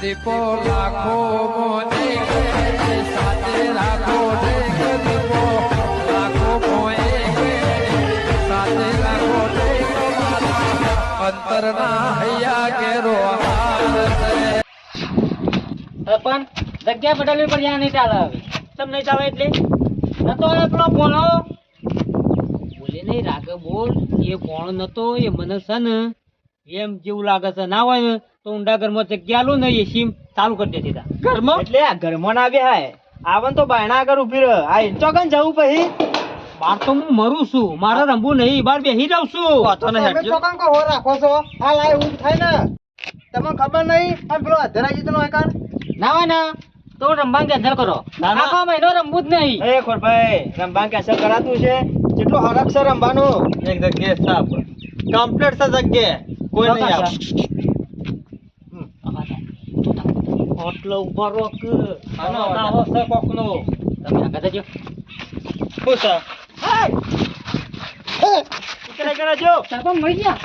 દીપો લાખો મોને સાથે રાખો દીપો લાખો મોએ સાથે રાખો અંતરના હૈયા કેરો પણ જગ્યા બદલવી પડે નહીં ચાલે હવે તમ નહીં ચાલે એટલે નતો પેલો બોલો બોલે નહીં રાગે બોલ એ કોણ નતો એ મને છે ને એમ જેવું લાગે છે ના હોય ને તો ઊંડા ઘરમાં જગ્યા લો ને એ સીમ ચાલુ કરી દેતી હતા ઘરમાં એટલે આ ઘરમાં ના બે હાય આવન તો બાયણા આગળ ઉભી રહે આ ચોકન જવું પછી બાર તો હું મરું છું મારે રમવું નહીં બાર બેહી જાઉં છું વાતો નહીં હટજો ચોકન કો હો રાખો છો આ લાય ઊભ થાય ને તમને ખબર નહીં આ પેલો અધરાજી તો નો કાન ના હોય ને તો રંબાંગ કેન્સલ કરો આખો મહિનો રમવું જ નહીં એ ખોરભાઈ રંબાંગ કેન્સલ કરાતું છે જેટલો હરક છે રમવાનું એક જગ્યાએ સાપ કમ્પ્લીટ છે જગ્યાએ કોઈ નહીં આવે ઓટલો ઉભો રોક આનો આવો છે કોકનો તમે આગળ જજો ખુશ હે ઉતરે કરજો સાપા મરી ગયા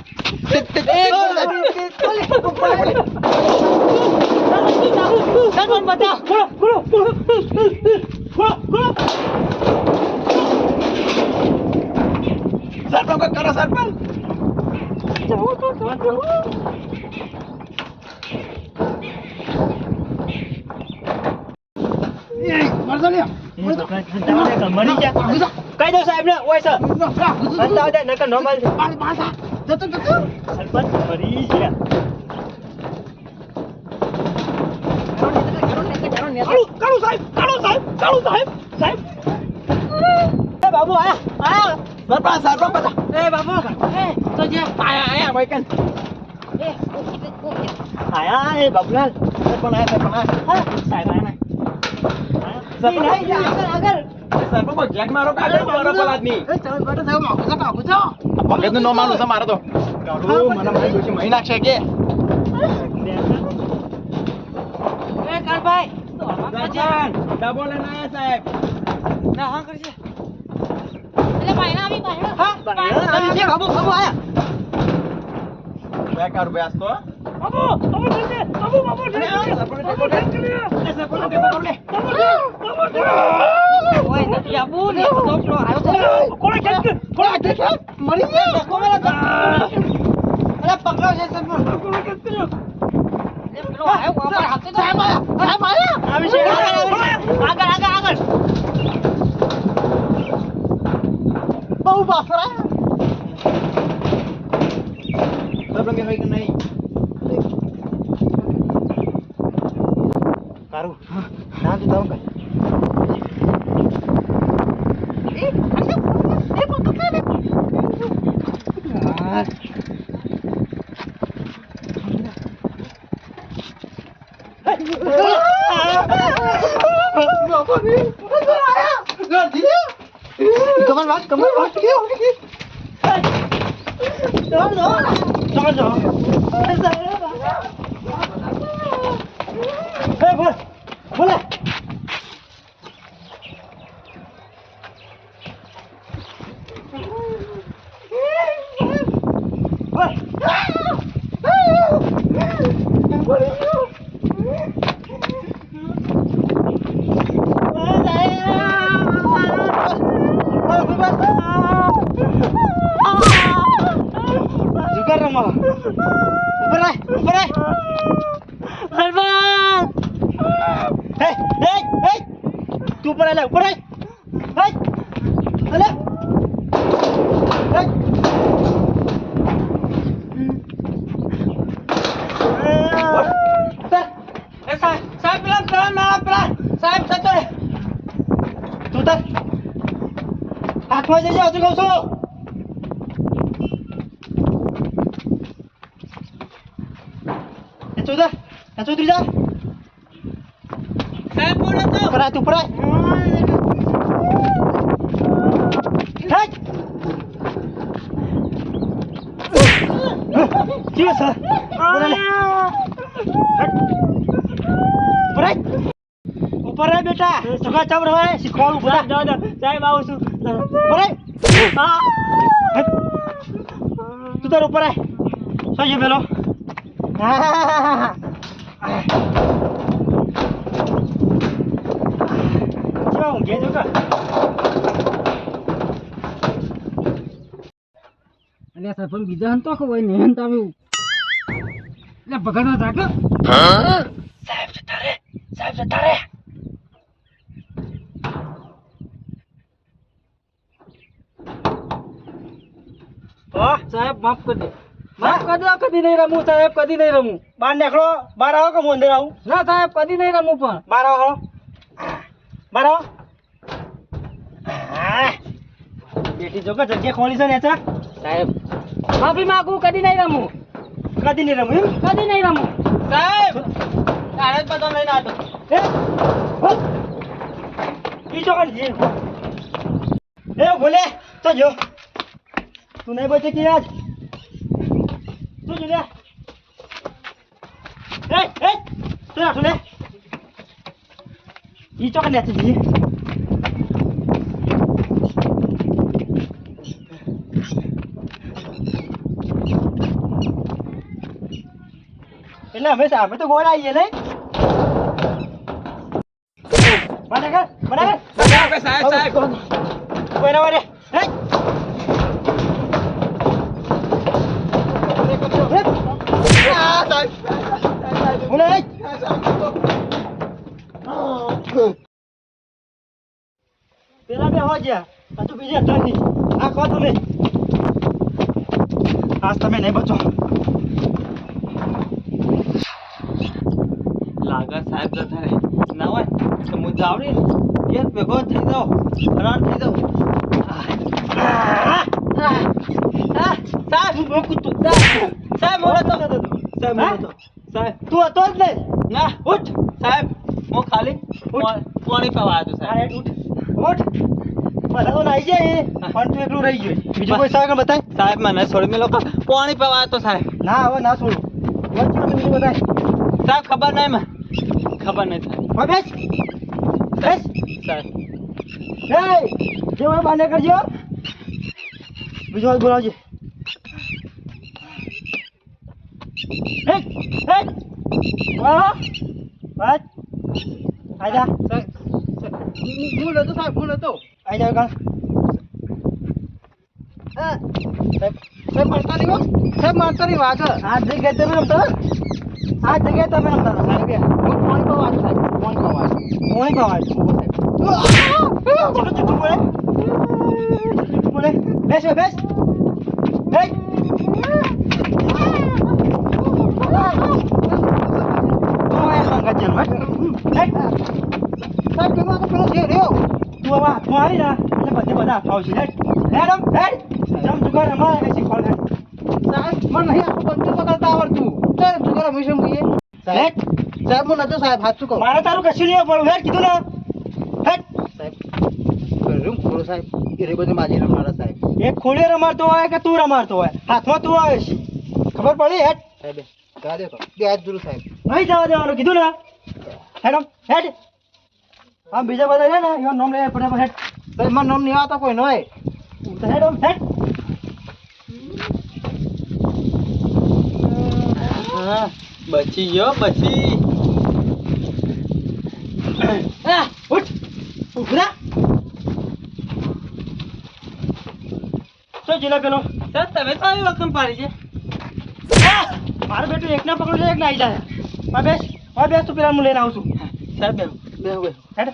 સરપંચ બતા સરપંચ કરો સરપંચ કઈ દો સાહેબ ને ઓય સર બતાવ દે નકર નોર્મલ સરપંચ મરી ગયા કાળુ સાહેબ સાહેબ એ બાબુ આયા સરપંચ બતા એ બાબુ એ તો જે આયા ભાઈ એ આયા એ બાબુલાલ સરપંચ આયા સાહેબ આયા આગળ સરપંચ કો જેક મારો કાઢો મારો પલાદની એ ચાલ બેટા સાહેબ કાકુ છો પગત નો માનું છે મારો તો કાઢો મને મારી દોશી મહી નાખશે કે એ કાળભાઈ ડબો લેના આયા સાહેબ ના હા કરજે એટલે મહિના આવી મહિના હા આવી છે બાબુ આયા બે કાર બેસ તો બાબુ જલ્દી બાબુ સરપંચ ટેકો લે ઓય નથી આબુ ને તો પેલો આવ્યો છે કોણ કે મરી ગયા કોમેલા અરે પકડો છે સરપંચ કોણ કે પેલો આવ્યો બાબા હાથે તો માર્યા આવી છે આગળ બહુ બાફરા સરપંચ કે હોય કે નહીં કારું ના તો દઉં કઈ કમર વાત બોલે તું ઉપર આલે ઉપર આલે સાહેબ સાહેબ સતો તું તાર હાથમાં જઈ જાવ તું કહું છું ચૌધરી જા સાહેબ બોલો તો પરા તું પરા જી સર ઉપર રે બેટા સગા ચાવ રહે શીખવાડું બધા જાવ સાહેબ આવું છું ઉપર તું તાર ઉપર આય સોજે પેલો ઊંઘે જો કા અને સરપંચ બીજા હન તો ખબર ને હન તમે એટલે બગાડવા જાગો સાહેબ જતા રે સાહેબ માફ કરી દે માફ કરી દો કદી નહીં રમું સાહેબ કદી નહીં રમું બહાર નીકળો બહાર આવો કે હું અંદર આવું ના સાહેબ કદી નહીં રમું પણ બહાર આવો બહાર આવો બેટી જો કે જગ્યા ખોલી છે ને એચા સાહેબ માફી માંગુ કદી નહીં રમું કદી નહીં રમું એમ કદી નહીં રમું સાહેબ તારે જ બધો લઈને આવતો ઈ જો કણ જી એ બોલે તો જો તું નહીં બચે કે આજ તું જો લે તું આઠું લે ઈ ચોક ને જી એટલે અમે તો ગોળ આવીએ નહીં સાહેબ કોઈના વારે પેલા બે હો ગયા આ તો બીજી અઠાણી આ કહો તમે આજ તમે નહીં બચો લાગા સાહેબ જતા રહે ના હોય તો હું જાવડી ને ભેગો થઈ જાઉં હરાન થઈ જાઉં સાહેબ હું કૂદતો સાહેબ મોડો તો સાહેબ મોડો તો સાહેબ તું હતો જ નહીં ના ઉઠ સાહેબ હું ખાલી પાણી પીવા આવ્યો હતો સાહેબ ઉઠ બધા તો નાઈ જાય પણ તું એકલું રહી ગયો બીજું કોઈ સાહેબ બતાય સાહેબ મને છોડી મેલો પાણી પીવા આવ્યો હતો સાહેબ ના હવે ના છોડું બીજું બતાય સાહેબ ખબર નહીં મને ખબર નહીં સાહેબ બેસ બેસ સાહેબ જે હોય બાને કરજો બીજો વાત બોલાવજે બસ આજા ભૂલ હતો સાહેબ ભૂલ હતો આઈ જાવ કાં સાહેબ મારતા નહીં હો સાહેબ મારતા નહીં વાગે આ જગ્યાએ તમે રમતા આ જગ્યાએ તમે રમતા હતા સાહેબ હું પાણી પીવા આવ્યો સાહેબ પાણી પીવા આવ્યો કોણે કહેવાય જૂઠું બોલે જૂઠું બોલે બેસ બેસ બેસ સાહેબ કેમ આ પેલો છે રહ્યો તું હવે હાથમાં આવી ના એટલે બધે બધા હાથ આવશે હેડ જમ જુગાર અમારે શીખવાડ સાહેબ મને નહીં આખું બધું પકડતા આવડતું તો જુગાર હંમેશા મૂકીએ સાહેબ સાહેબ હું નતો સાહેબ હાથ ચૂકો મારે તારું કશું નહીં પડું હેડ કીધું ને હેડ સાહેબ કર્યું ખોડો સાહેબ એ બધું માજી રમાડા સાહેબ એક ખોળે રમાડતો હોય કે તું રમાડતો હોય હાથમાં તું આવે છે ખબર પડી હેડ સાહેબ જા દે તો બે હાથ જોડું સાહેબ નહીં જવા દેવાનું કીધું ને હેડ હેડ આમ બીજા બધા છે ને એવા નામ લે ફટાફટ હેડ સાહેબ મારું નામ નહીં આવતા કોઈ નહીં તો હેડ હેડ હા બચી ગયો બચી ઉઠ ઉભરા તો જીલા પેલો સર તમે તો આવી વખત પાડી છે મારું બેટું એકના પકડું છે એક ના આવી જાય બેસ તું પેલા હું લઈને આવું છું સાહેબ બે હેડ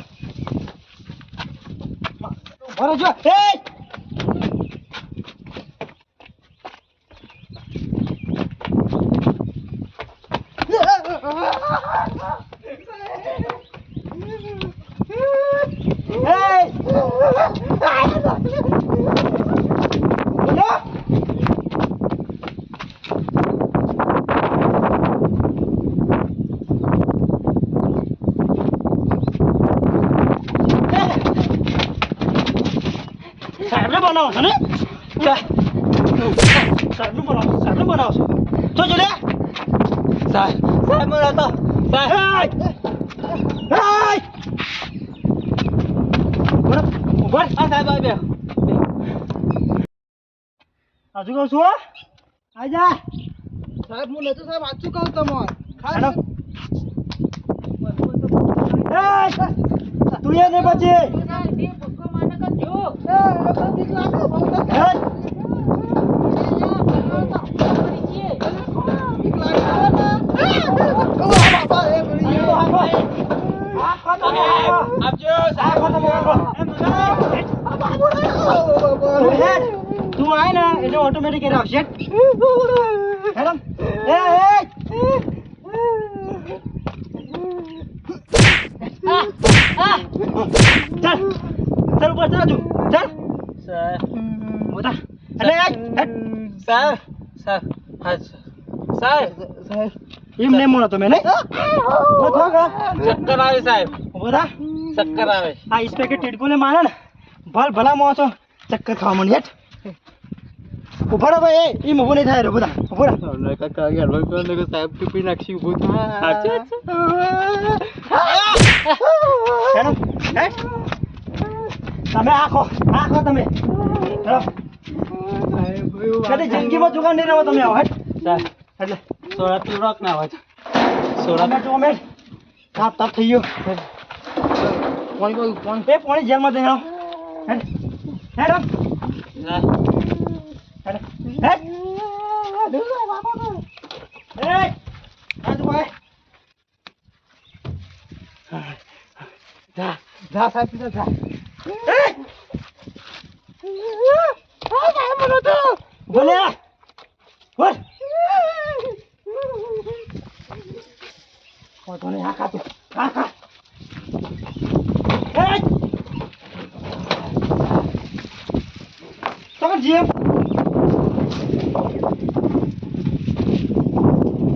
ભરો જો એ સાહેબને બનાવો છો ને સાહેબને બનાવો છો તો જો લે સાહેબ મોડો તો સાહેબ ઉભર હા સાહેબ આવી બે હજુ કહું છું આઈ જા સાહેબ હું નતો સાહેબ હાથ ચૂકવું તમારે હેડો તું એ નહીં પછી આપજો સાહેબ તું આય ને એટલે ઓટોમેટિક એ આવશે હેડમ એ ચાલ ચાલ ઉપર ચાલ તું ચાલ સાહેબ મોટા એટલે સાહેબ સાહેબ હા સાહેબ એમ નહીં મળો તમે નહીં ચક્કર આવે સાહેબ મોટા ચક્કર આવે આ ઇન્સ્પેક્ટર ટીડકોને મારે ને ભલા મોસો ચક્કર ખાવા મને હેઠ ઉભા રહો ભાઈ એમ ઊભું નહીં થાય રે બધા ઉભો રહો સાહેબ ટૂપી નાખી ઉભું હેડો હે તમે આખો તમે હેડો કદી જિંદગીમાં દુકાન નહીં રહો તમે આવો હેડ એટલે સોડા પીવડાક ના આવે તમે જો મેં તાપ થઈ ગયો પાણી જેલમાં જઈને આવો હેડ હેડ હેડ જા સાહેબ પીધા જા બોલે બોલ તો નહીં હા તું હા તમે જીએમ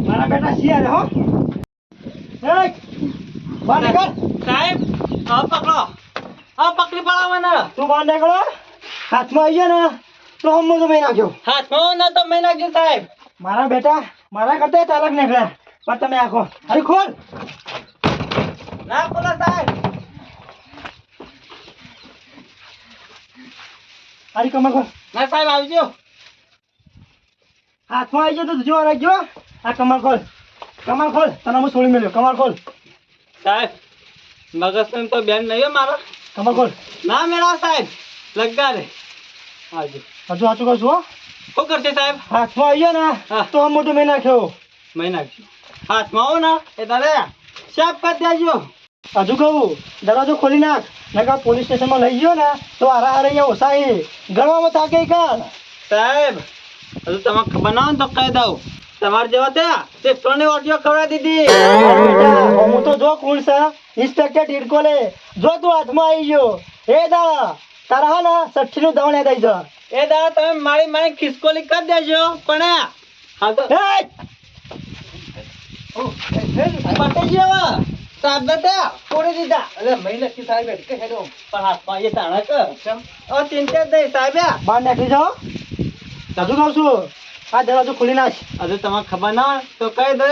મારા બેટા શિયાર હો બહાર નીકળ સાહેબ આ પકડો આ પકડી પડાવવાના તું બહાર નીકળો હાથમાં આવી ગયા ને તો હમ તો મેં નાખ્યો હાથમાં ના તો મેં નાખ્યું સાહેબ મારા બેટા મારા કરતા ચાલક નીકળ્યા પણ તમે આખો અરે ખોલ ના બોલો સાહેબ અરે કમર ખોલ ના સાહેબ આવજો હાથમાં આવી ગયો તો જો રાખજો આ કમર ખોલ તને હું છોડી મેલ્યો કમર ખોલ સાહેબ મગજ તો બેન નહીં હો મારો કમર ખોલ ના મેળા સાહેબ લગા રે આવજો હજુ સાચું કહું છું હો શું કરશે સાહેબ હાથમાં આવી ગયો ને હા. તો હમ મોટું મેં નાખ્યો મેં નાખ્યું હાથમાં આવો ને એ તારે સાફ કરી દેજો હજુ કહું દરવાજો ખોલી નાખ નકા પોલીસ સ્ટેશનમાં લઈ ગયો ને તો હારા અહીંયા ઓસાઈ ગણવામાં થાકે કાલ સાહેબ હજુ તમે ખબર ના હોય ને તો કહી દઉં તમારે જેવા ત્યાં તે ત્રણે ઓટીઓ ખવડાવી દીધી બેટા હું તો જો કોણ છે ઇન્સ્પેક્ટર ટીડકોલે જો તું હાથમાં આવી ગયો એ દાડા તારા હા ને 60 નું દવણ દઈ જા એ દાદા તમે મારી ખિસકોલી કરી દેજો પણ હા તો પટી ગયો સાહેબ બેટા તોડી દીધા અરે મહિને કી સાહેબ કે હેડો પણ હાથમાં એ તાણા કર ચિંતા જ નહીં સાહેબ બહાર નાખી જાઓ હજુ કહું છું આ દરવાજો ખોલી નાખ હજુ તમને ખબર ના હોય તો કહી દો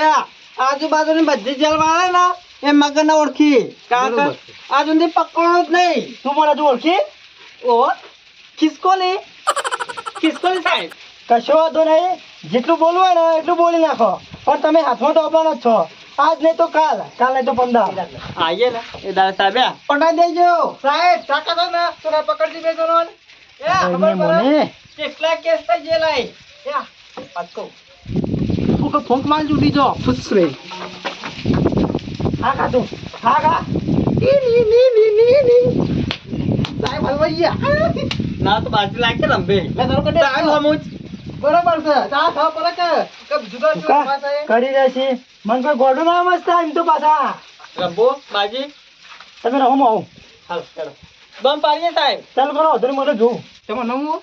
આજુબાજુની બધી જેલ વાળા ને એ મગર ઓળખી કારણ કે આજ સુધી પકડવાનું જ નહીં તું મને હજુ ઓળખી ઓ ખિસકોલી સાહેબ કશો વાંધો નહીં જેટલું બોલવું હોય ને એટલું બોલી નાખો પણ તમે હાથમાં તો આપવાના જ છો આજ નહીં તો કાલ નહીં તો 15 આઈએ ને એ દાદા સાહેબ પટાઈ દેજો સાહેબ તાકાત હોય ને તો પકડજી બે જણો કેટલા કેસ થઈ જેલાય ફોંક માલ જુદી જો ફુસરે હા ખાતું હા ખા સાહેબ હલવાઈયા ના તો બાજુ લાગે રંબે બરોબર છે ચા ખાવ પડે કે જુદા જુદા કરી રહેશે મન કોઈ ગોડું ના મસ્ત એમ તો પાછા રંબો બાજી તમે રહો આવું હાલ કરો દમ પાડીએ સાહેબ ચાલ કરો અધર મોટો જોઉં તમે નમું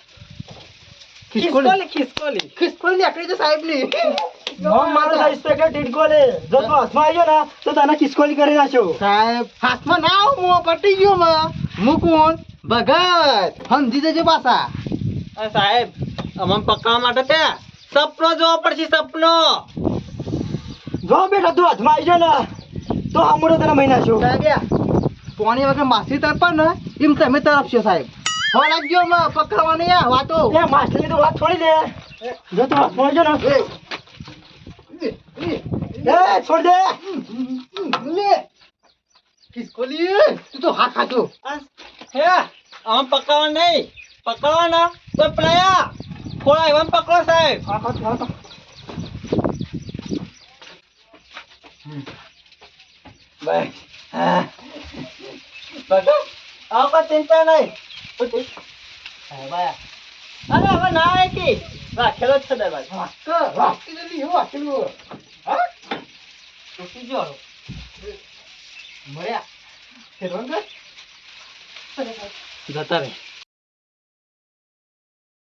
ખિસકોલી આકડી તો સાહેબ ની મારો સાઈઝ પેકેટ ટીડકોલે જો તું હાથમાં આવ્યો ને તો તને ખિસકોલી કરી નાખ્યો સાહેબ હાથમાં ના આવ મો પટી ગયો માં મુકુન ભગત સમજી જજો પાછા સાહેબ અમને પકડવા માટે ત્યાં સપનો જોવો પડશે સપનો જો બેટા તું હાથમાં આવી જાય ને તો હમણાં તને મહિના છો પાણી વગર માછલી તરપા ને એમ તમે તરફશો સાહેબ ખોરાક ગયો માં પકડવાની આ વાતો એ માછલી તો વાત છોડી દે જો તું હાથમાં આવી જાય ને એ છોડ દે લે ખિસકોલી તું તો હા ખાતો હે આમ પકડવા નહીં પકડવાના તો પેલા થોડા એવા પકડો સાહેબ બસ હા પકડ આવ કોઈ ચિંતા નહીં અરે હવે ના આવે કે રાખેલો જ છે દરવાજો મળ્યા જતા રહે